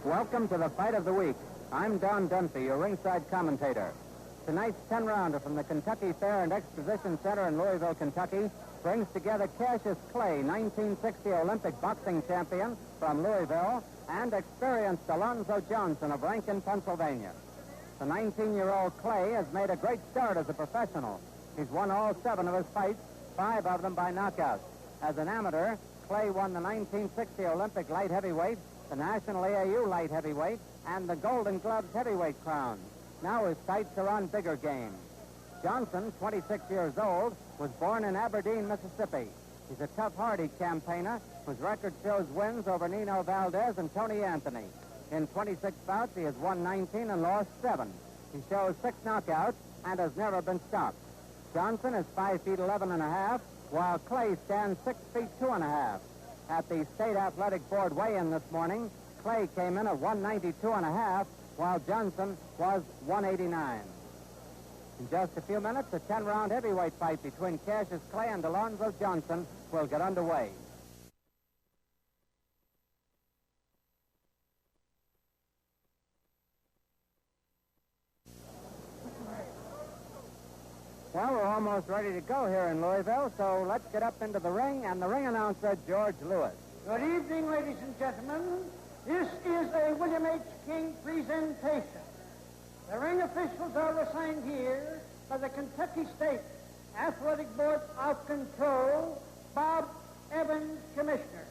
Welcome to the fight of the week. I'm Don Dunphy, your ringside commentator. Tonight's 10-rounder from the Kentucky Fair and Exposition Center in Louisville, Kentucky, brings together Cassius Clay, 1960 Olympic boxing champion from Louisville, and experienced Alonzo Johnson of Rankin, Pennsylvania. The 19-year-old Clay has made a great start as a professional. He's won all 7 of his fights, 5 of them by knockout. As an amateur, Clay won the 1960 Olympic light heavyweight, the National AAU light heavyweight, and the Golden Gloves heavyweight crown. Now his sights are on bigger game. Johnson, 26 years old, was born in Aberdeen, Mississippi. He's a tough, hardy campaigner whose record shows wins over Nino Valdez and Tony Anthony. In 26 bouts, he has won 19 and lost 7. He shows 6 knockouts and has never been stopped. Johnson is 5 feet 11 and a half, while Clay stands 6 feet 2 and a half. At the State Athletic Board weigh-in this morning, Clay came in at 192 and a half, while Johnson was 189. In just a few minutes, a 10-round heavyweight fight between Cassius Clay and Alonzo Johnson will get underway. Well, we're almost ready to go here in Louisville, so let's get up into the ring, and the ring announcer, George Lewis. Good evening, ladies and gentlemen. This is a William H. King presentation. The ring officials are assigned here by the Kentucky State Athletic Board of Control, Bob Evans, Commissioner.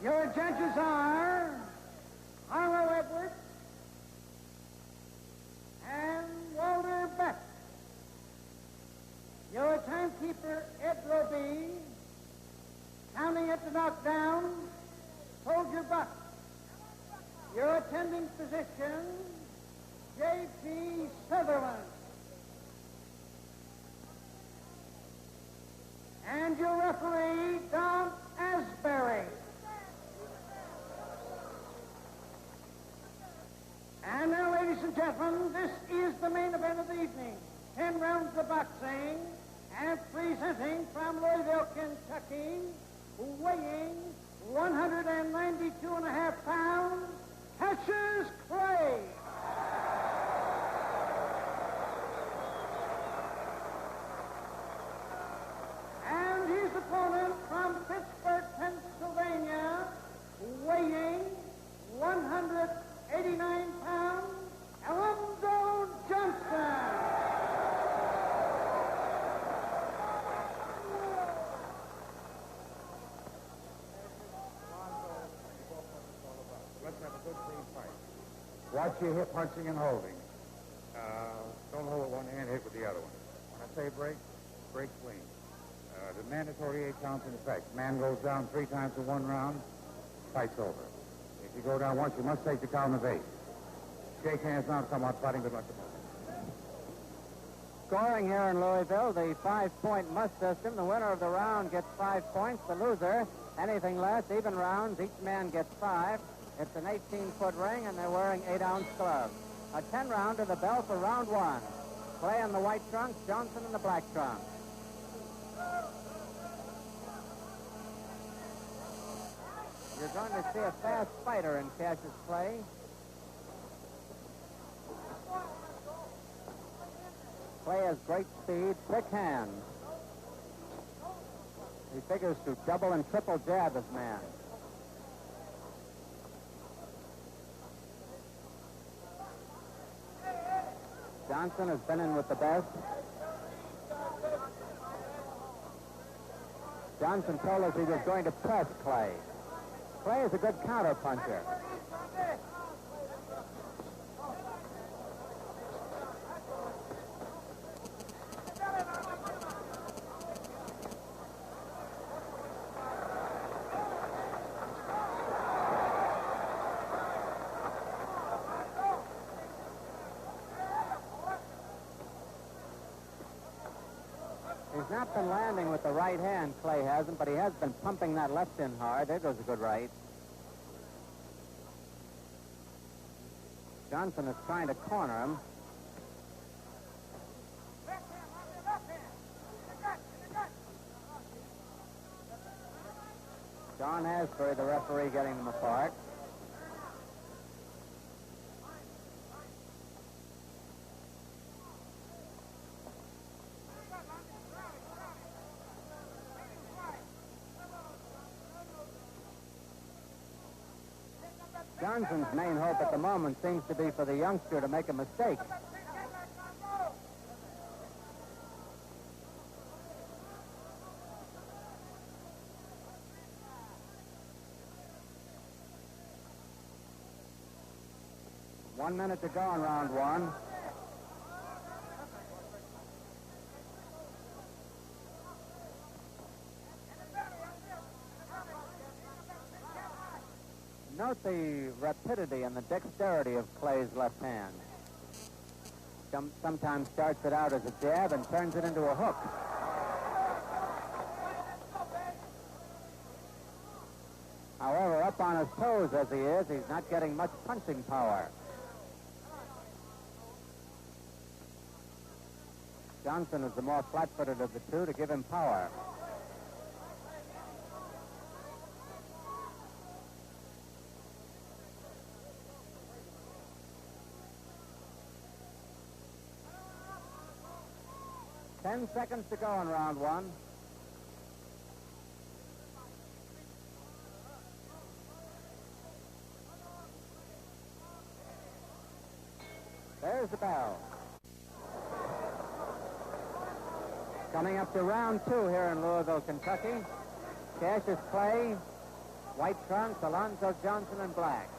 Your judges are Harlow Edwards and Walter Beck. Your timekeeper, Ed Roby. Counting at the knockdown, Soldier Buck. Your attending physician, J.P. Sutherland. And your referee, Don Asbury. And now, ladies and gentlemen, this is the main event of the evening. 10 rounds of boxing, and presenting from Louisville, Kentucky, weighing 192 and a half pounds, Cassius Clay. And his opponent from Pittsburgh, Pennsylvania, weighing 189 pounds, Alonzo Johnson. Watch your hip punching and holding. Don't hold one hand, hit with the other one. When I say break, break clean. The mandatory 8 counts in effect. Man goes down 3 times in 1 round, fight's over. If you go down once, you must take the count of 8. Shake hands now, come out fighting, good luck to both. Scoring here in Louisville, the 5-point must system. The winner of the round gets 5 points. The loser, anything less, even rounds, each man gets 5. It's an 18-foot ring, and they're wearing 8-ounce gloves. A 10-rounder, the bell for round 1. Clay in the white trunks, Johnson in the black trunks. You're going to see a fast fighter in Cassius Clay. Clay has great speed, quick hands. He figures to double and triple jab this man. Johnson has been in with the best. Johnson told us he was going to press Clay. Clay is a good counter puncher. He's not been landing with the right hand, Clay hasn't, but he has been pumping that left in hard. There goes a good right. Johnson is trying to corner him. Don Asbury, the referee, getting them apart. Johnson's main hope at the moment seems to be for the youngster to make a mistake. One minute to go in round one. Note the rapidity and the dexterity of Clay's left hand. Sometimes starts it out as a jab and turns it into a hook. However, up on his toes as he is, he's not getting much punching power. Johnson is the more flat-footed of the two to give him power. Ten seconds to go in round one. There's the bell. Coming up to round two here in Louisville, Kentucky. Cassius Clay, white trunks, Alonzo Johnson in black.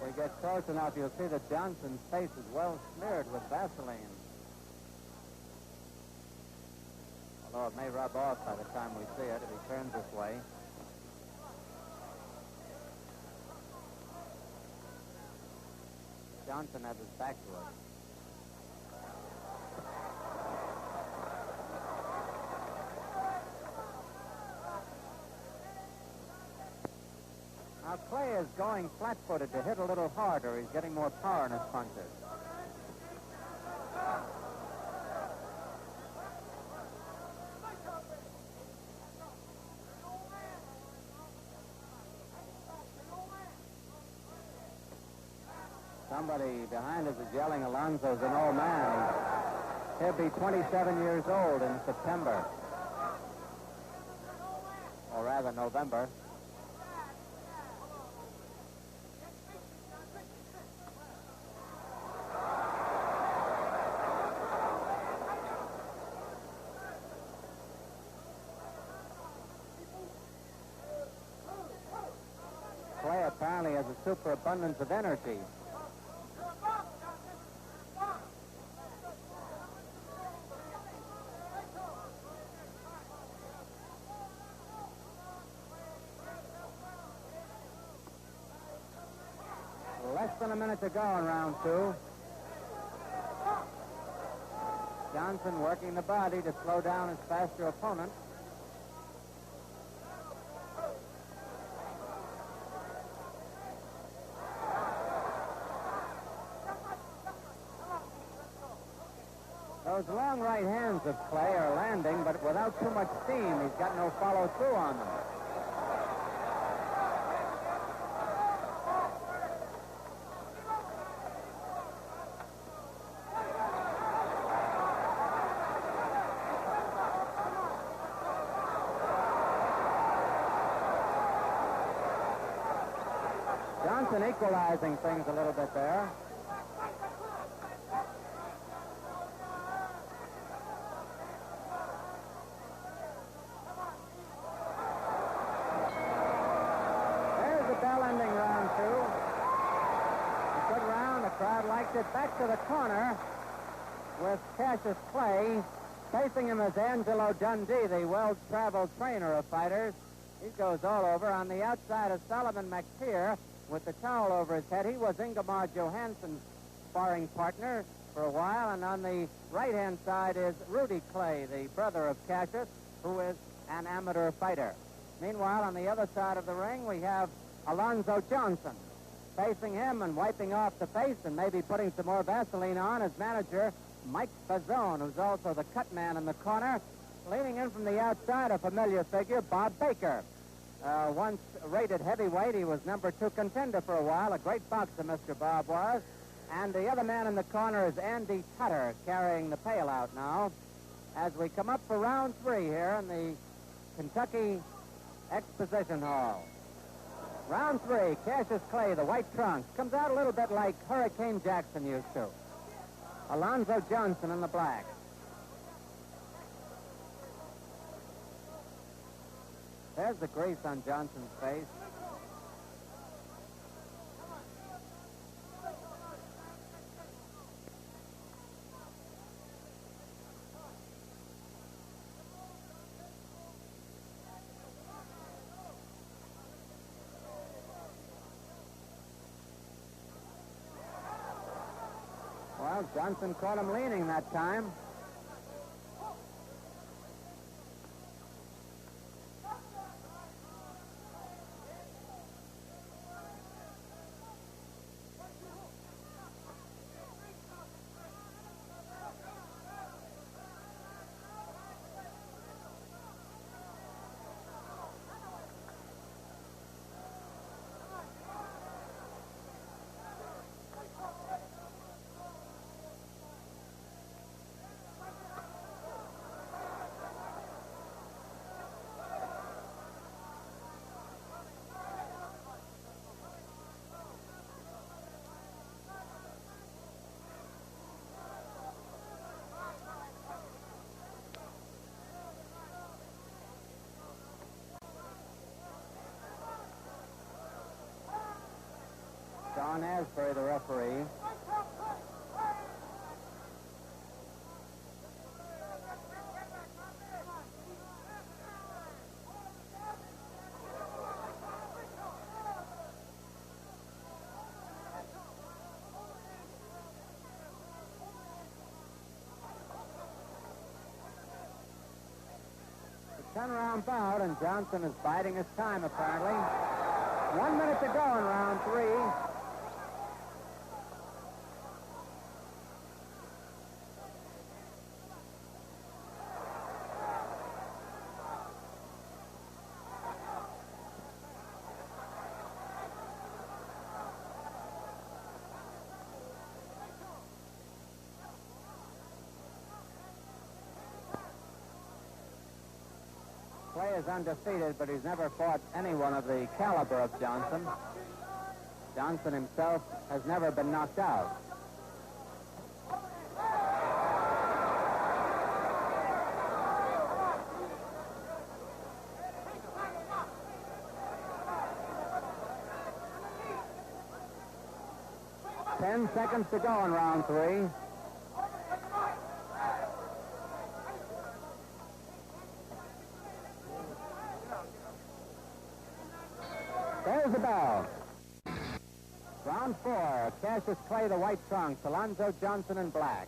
If we get close enough, you'll see that Johnson's face is well smeared with Vaseline. Although it may rub off by the time we see it if he turns this way. Johnson has his back to it. Now, Clay is going flat-footed to hit a little harder. He's getting more power in his punches. Somebody behind us is yelling, Alonzo's an old man. He'll be 27 years old in September. Or rather, November. Clay apparently has a superabundance of energy. Less than a minute to go in round two. Johnson working the body to slow down his faster opponent. Those long right hands of Clay are landing, but without too much steam. He's got no follow-through on them. Johnson equalizing things a little bit there. There's the bell ending round two. A good round. The crowd liked it. Back to the corner with Cassius Clay. Facing him is Angelo Dundee, the well-traveled trainer of fighters. He goes all over. On the outside of Solomon McPeer with the towel over his head. He was Ingemar Johansson's sparring partner for a while. And on the right-hand side is Rudy Clay, the brother of Cassius, who is an amateur fighter. Meanwhile, on the other side of the ring, we have Alonzo Johnson. Facing him and wiping off the face and maybe putting some more Vaseline on is manager Mike Bazone, who's also the cut man in the corner. Leaning in from the outside, a familiar figure, Bob Baker. Once rated heavyweight, he was number 2 contender for a while. A great boxer, Mr. Bob was. And the other man in the corner is Andy Tutter, carrying the pail out now. As we come up for round 3 here in the Kentucky Exposition Hall. Round 3, Cassius Clay, the white trunks, comes out a little bit like Hurricane Jackson used to. Alonzo Johnson in the black. There's the grease on Johnson's face. Well, Johnson caught him leaning that time. Don Asbury, the referee. The 10-round bout, and Johnson is biding his time, apparently. 1 minute to go in round 3. Clay is undefeated, but he's never fought anyone of the caliber of Johnson. Johnson himself has never been knocked out. Ten seconds to go in round 3. There's the bell. Round 4, Cassius Clay, the white trunks, Alonzo Johnson in black.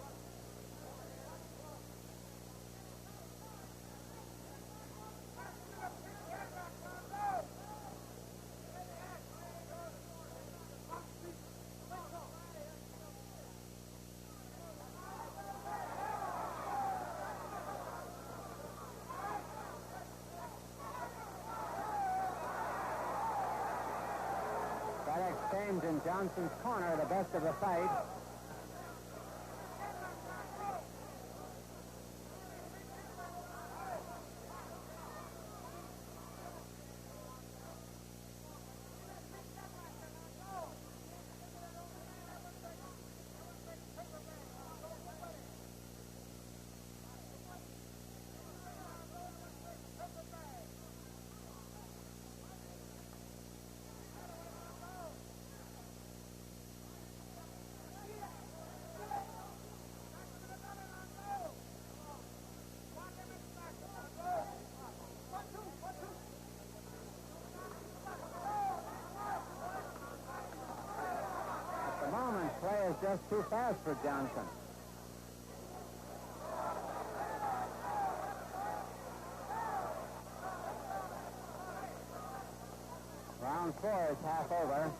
Exchange in Johnson's corner, the best of the fight. just too fast for Johnson. Round 4 is half over.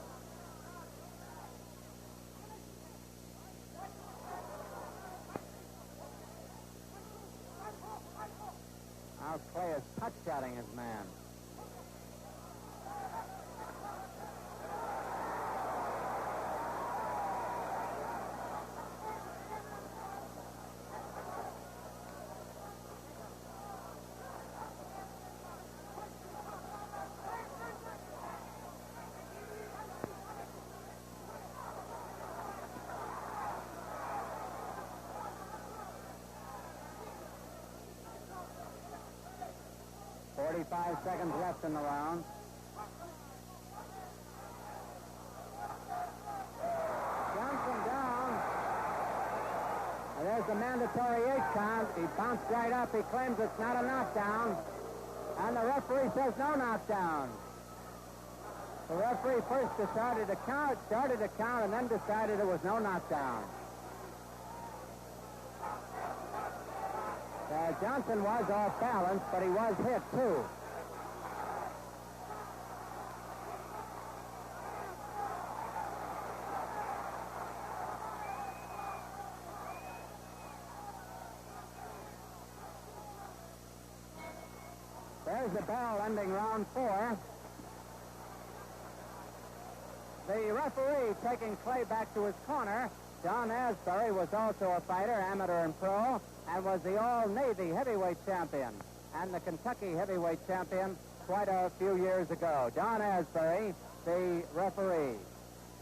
Now Clay is touch-shotting his man. Five seconds left in the round. Johnson down. And there's the mandatory 8 count. He bounced right up. He claims it's not a knockdown. And the referee says no knockdown. The referee first started to count, and then decided it was no knockdown. Johnson was off balance, but he was hit, too. There's the bell ending round 4. The referee taking Clay back to his corner. John Asbury was also a fighter, amateur and pro, and was the All-Navy heavyweight champion and the Kentucky heavyweight champion quite a few years ago. John Asbury, the referee.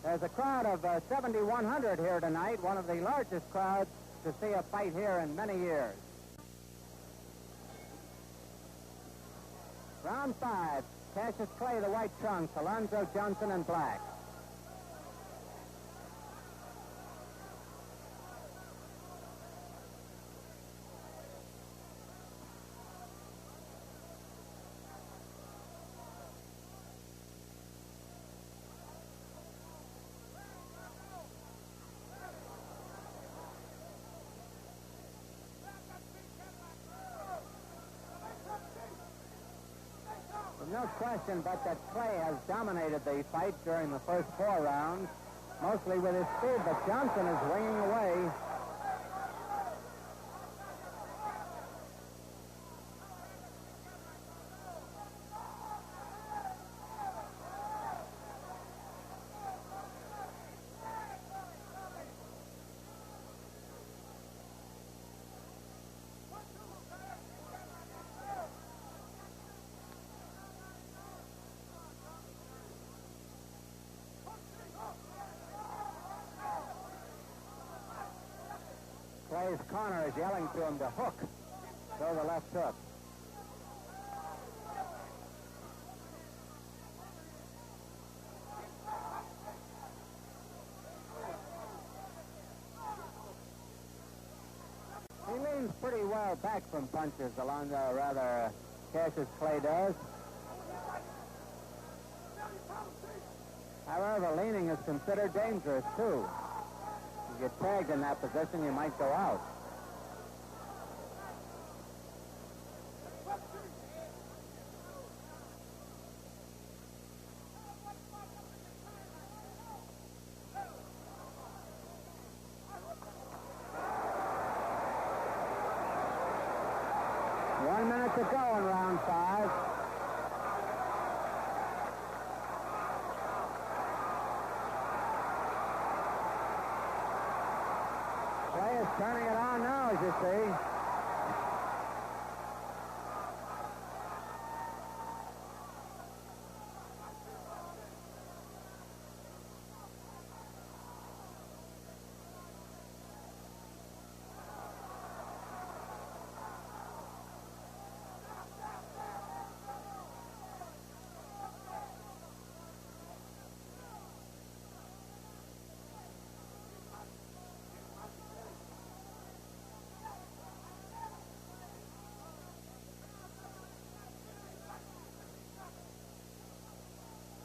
There's a crowd of 7,100 here tonight, one of the largest crowds to see a fight here in many years. Round 5, Cassius Clay, the white trunks, Alonzo Johnson in black. No question but that Clay has dominated the fight during the first 4 rounds, mostly with his speed, but Johnson is winging away. Clay's corner is yelling to him to hook. Throw the left hook. He leans pretty well back from punches, Alonzo, Cassius Clay does. However, leaning is considered dangerous, too. If you get tagged in that position, you might go out. One minute to go in round 5. Clay is turning it on now, as you see.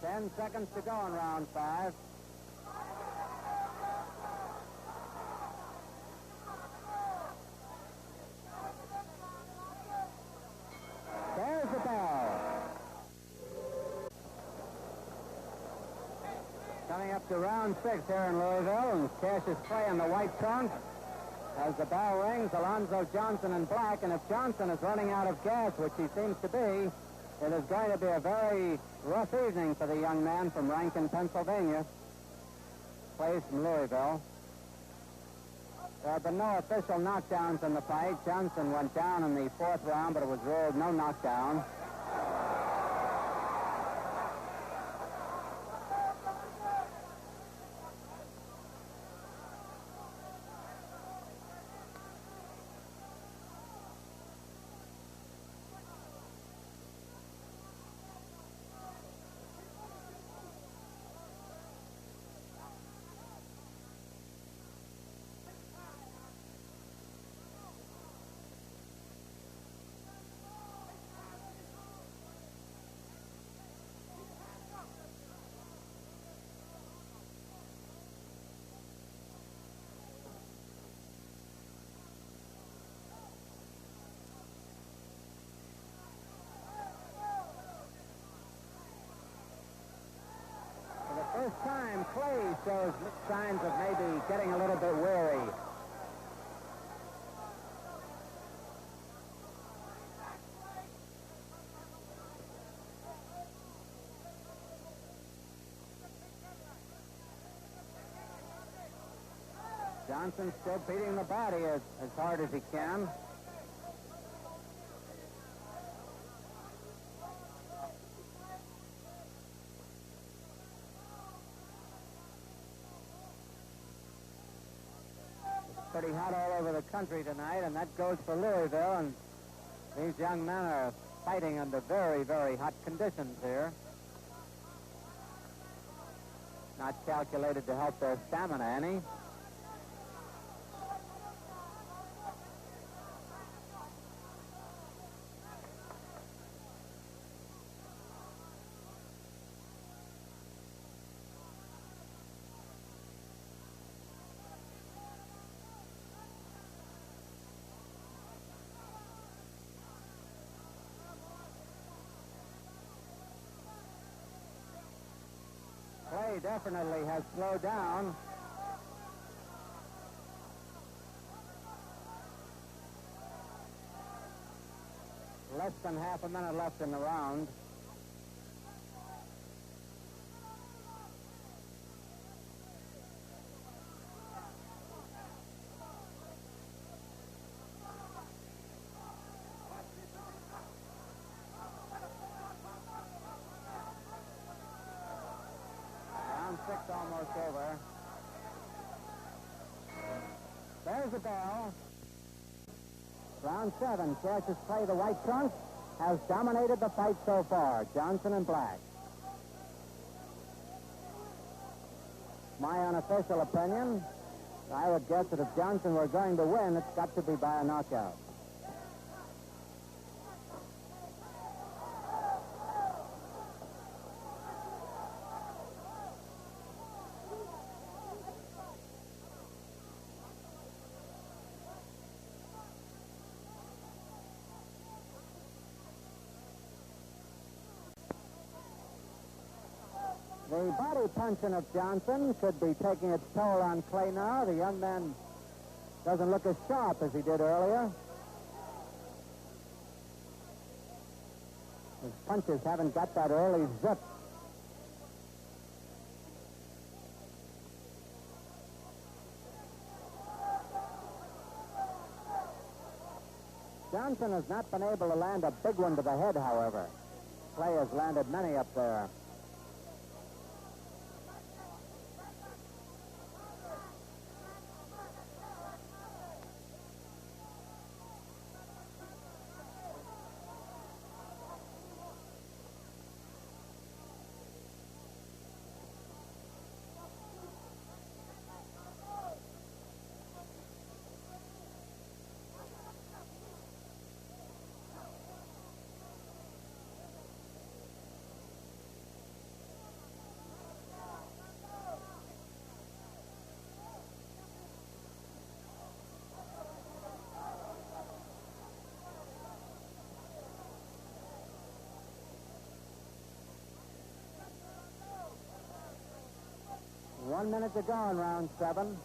Ten seconds to go in round 5. Coming up to round 6 here in Louisville, and Cassius Clay in the white trunk. As the bell rings, Alonzo, Johnson, and Black, and if Johnson is running out of gas, which he seems to be, it is going to be a very rough evening for the young man from Rankin, Pennsylvania. Plays from Louisville. There have been no official knockdowns in the fight. Johnson went down in the 4th round, but it was ruled no knockdown. First time, Clay shows signs of maybe getting a little bit weary. Johnson still beating the body as hard as he can. Pretty hot all over the country tonight, and that goes for Louisville, and these young men are fighting under very, very hot conditions here. Not calculated to help their stamina any. Clay definitely has slowed down. Less than half a minute left in the round. Round 6 almost over. There's the bell. Round 7, Cassius Clay, the white trunk, has dominated the fight so far. Johnson and Black. My unofficial opinion, I would guess that if Johnson were going to win, it's got to be by a knockout. The body punching of Johnson should be taking its toll on Clay now. The young man doesn't look as sharp as he did earlier. His punches haven't got that early zip. Johnson has not been able to land a big one to the head, however. Clay has landed many up there. 1 minute to go in round 7.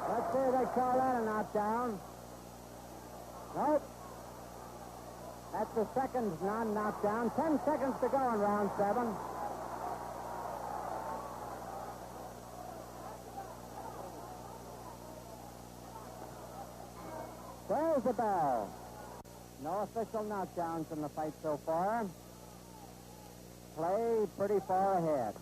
Let's see if they call that a knockdown. Nope. That's the second non-knockdown. 10 seconds to go in round 7. There's the bell. No official knockdowns in the fight so far. Play pretty far ahead.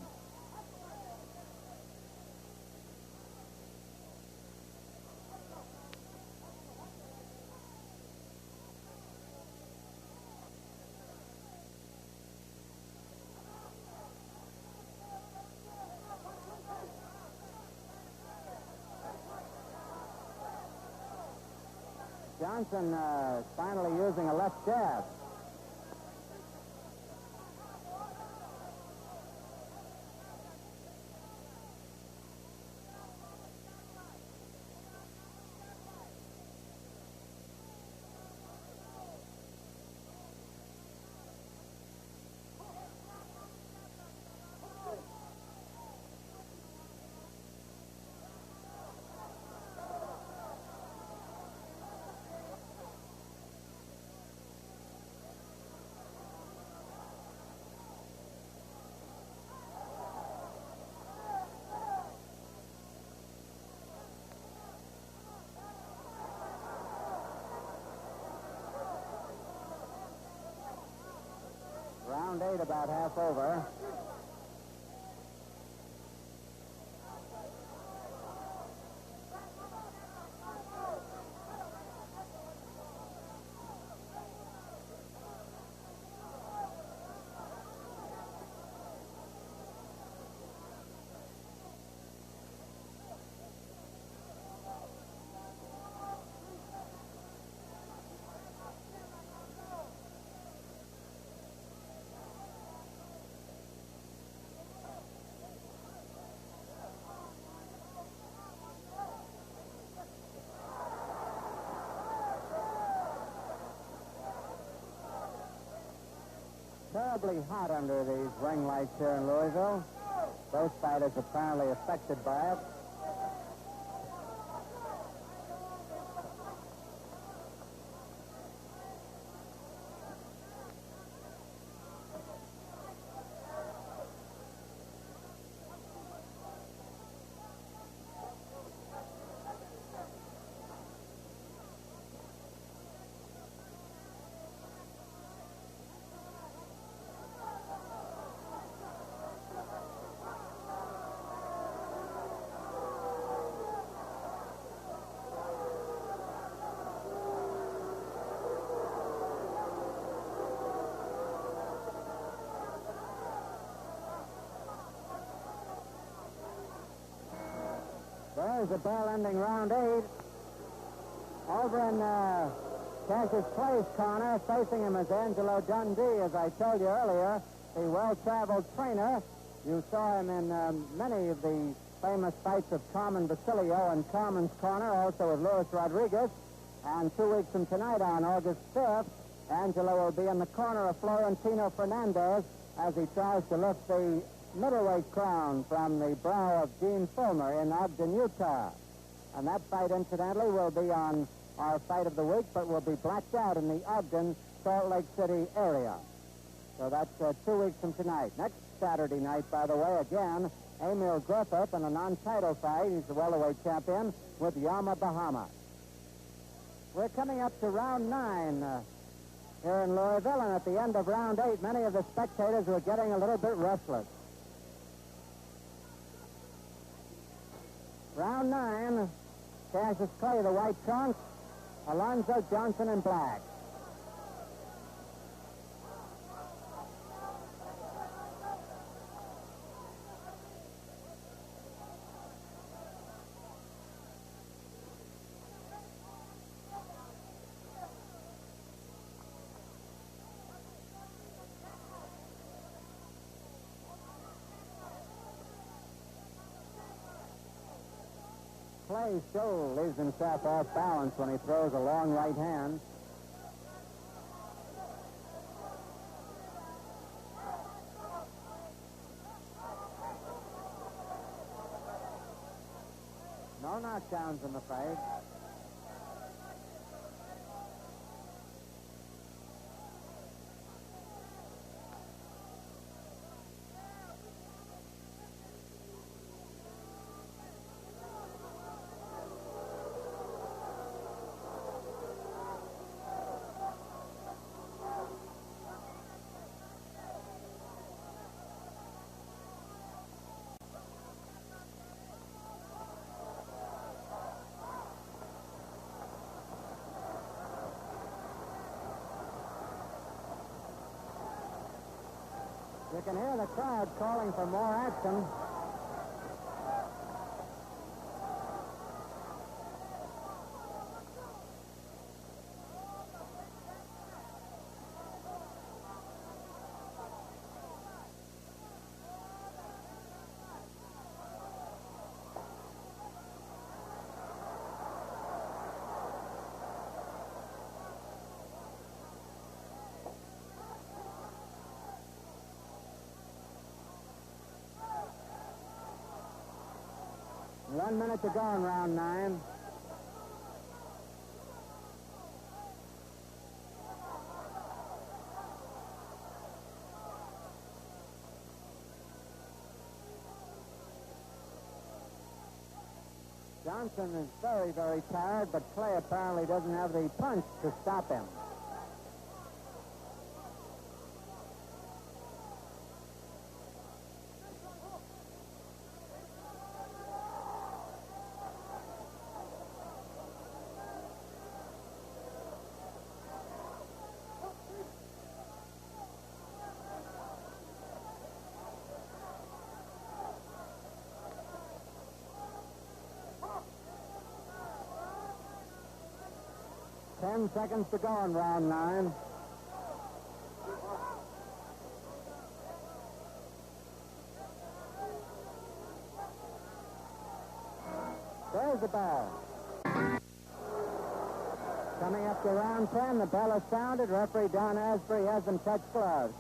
Johnson finally using a left jab. Round 8 about half over. Terribly hot under these ring lights here in Louisville. Both fighters apparently affected by it. There's a bell ending round 8. Over in Cassius Clay's corner, facing him is Angelo Dundee, as I told you earlier, the well-traveled trainer. You saw him in many of the famous fights of Carmen Basilio in Carmen's corner, also with Luis Rodriguez. And 2 weeks from tonight, on August 5th, Angelo will be in the corner of Florentino Fernandez as he tries to lift the middleweight crown from the brow of Gene Fulmer in Ogden, Utah. And that fight, incidentally, will be on our fight of the week, but will be blacked out in the Ogden, Salt Lake City area. So that's 2 weeks from tonight. Next Saturday night, by the way, again, Emil Griffith in a non-title fight. He's the welterweight champion with Yama Bahama. We're coming up to round 9 here in Louisville, and at the end of round 8, many of the spectators were getting a little bit restless. Round 9, Cassius Clay, the white trunks, Alonzo, Johnson, and Black. Clay still leaves himself off balance when he throws a long right hand. No knockdowns in the fight. You can hear the crowd calling for more action. One minute to go in round 9. Johnson is very, very tired, but Clay apparently doesn't have the punch to stop him. Ten seconds to go in round 9. There's the bell. Coming up to round 10, the bell is sounded. Referee Don Asbury has them touch gloves.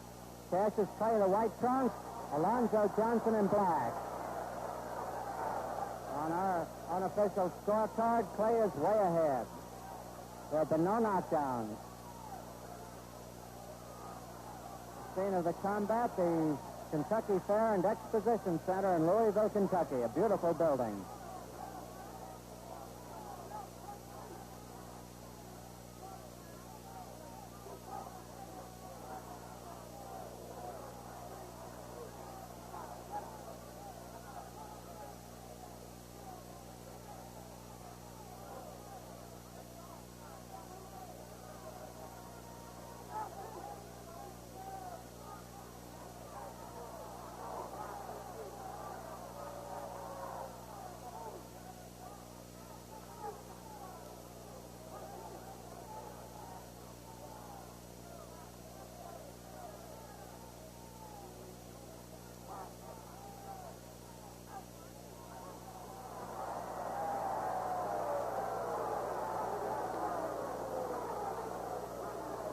Cassius Clay, the white trunks. Alonzo, Johnson, and Black. On our unofficial scorecard, Clay is way ahead. There have been no knockdowns. Scene of the combat, the Kentucky Fair and Exposition Center in Louisville, Kentucky. A beautiful building.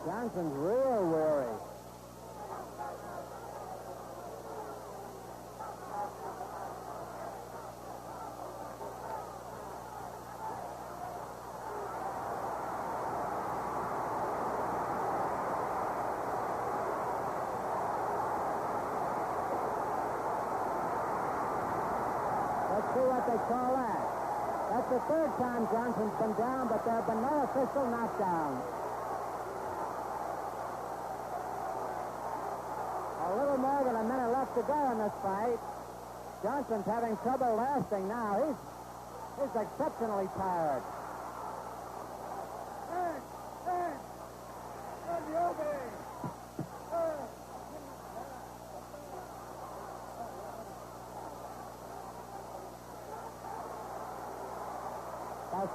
Johnson's real weary. Let's see what they call that. That's the third time Johnson's been down, but there have been no official knockdowns. A little more than a minute left to go in this fight. Johnson's having trouble lasting now. He's exceptionally tired.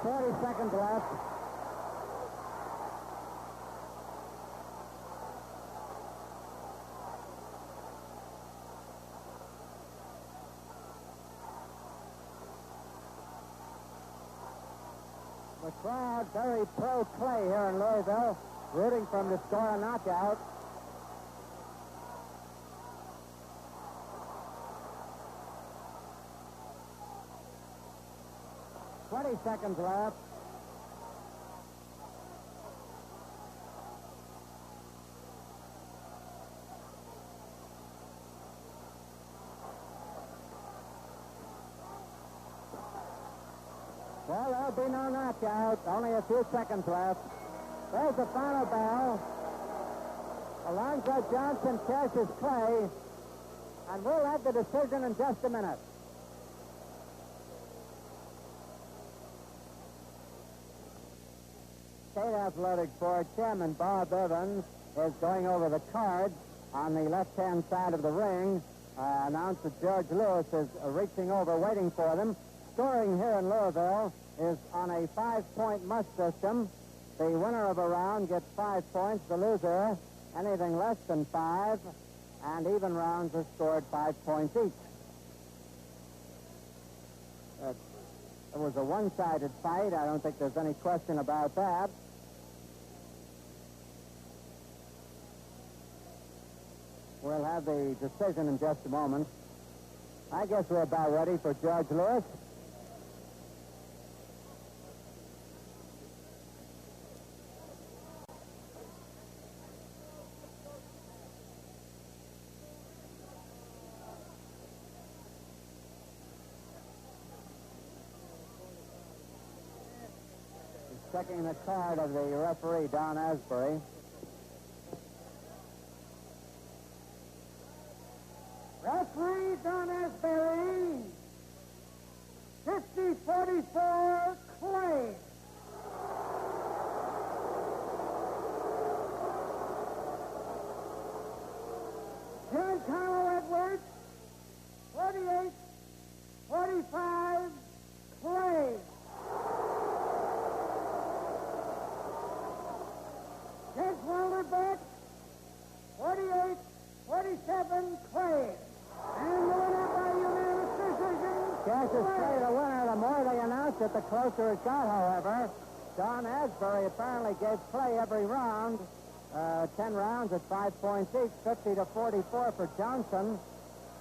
40 seconds left. The crowd very pro-Clay here in Louisville, rooting for him to score a knockout. "20 seconds left. Well, there'll be no knockout. Only a few seconds left. There's the final bell. Alonzo Johnson cashes Clay, and we'll have the decision in just a minute. State Athletic Board Chairman Bob Evans is going over the cards on the left-hand side of the ring. Announcer George Lewis is reaching over, waiting for them. Scoring here in Louisville is on a 5-point must system. The winner of a round gets 5 points. The loser, anything less than 5, and even rounds are scored 5 points each. It was a one-sided fight. I don't think there's any question about that. We'll have the decision in just a moment. I guess we're about ready for George Lewis. Checking the card of the referee, Don Asbury. Referee Don Asbury, 50-44, Clay. Giancarlo Edwards, 48-45, Clay. Judge Wilderbeck, 48-47, Clay. And the winner by unanimous decision. Cassius Clay, the winner. The more they announce it, the closer it got, however. Don Asbury apparently gave Clay every round. 10 rounds at 5 points each, 50-44 for Johnson.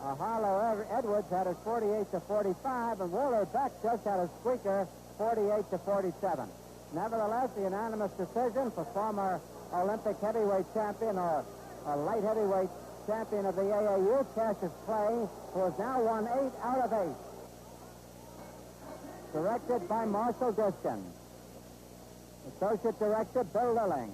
Harlow Edwards had it 48-45, and Wilderbeck just had a squeaker, 48-47. Nevertheless, the unanimous decision for former Olympic heavyweight champion or light heavyweight champion of the AAU, Cassius Clay, who has now won 8 out of 8. Directed by Marshall Diskin. Associate Director, Bill Lilling.